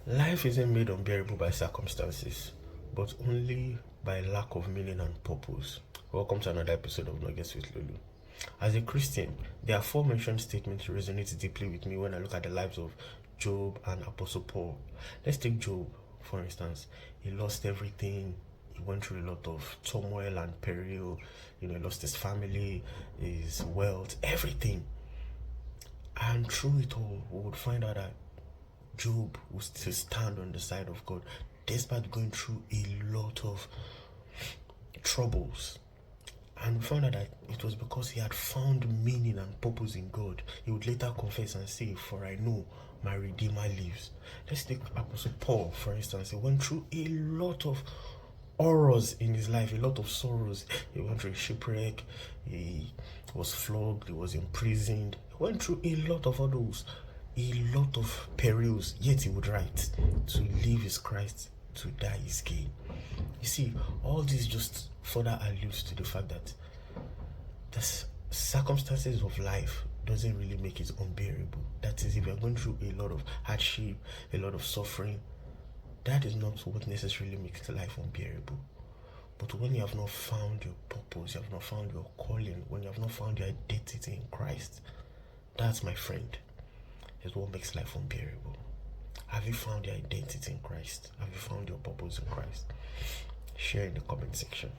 Life isn't made unbearable by circumstances, but only by lack of meaning and purpose. Welcome to another episode of Nuggets with Lulu. As a Christian, the aforementioned statement resonates deeply with me when I look at the lives of Job and Apostle Paul. Let's take Job, for instance. He lost everything. He went through a lot of turmoil and peril. He lost his family, his wealth, everything. And through it all, we would find out that Job would still stand on the side of God despite going through a lot of troubles. And we found out that it was because he had found meaning and purpose in God. He would later confess and say, "For I know my Redeemer lives." Let's take Apostle Paul, for instance. He went through a lot of horrors in his life, a lot of sorrows. He went through a shipwreck, he was flogged, he was imprisoned. He went through a lot of others, a lot of perils, yet he would write, "To live is Christ, to die is gain." You see, all this just further alludes to the fact that the circumstances of life doesn't really make it unbearable. That is, if you're going through a lot of hardship, a lot of suffering, that is not what necessarily makes life unbearable. But when you have not found your purpose, you have not found your calling, when you have not found your identity in Christ, that's, my friend, is what makes life unbearable. Have you found your identity in Christ? Have you found your purpose in Christ? Share in the comment section.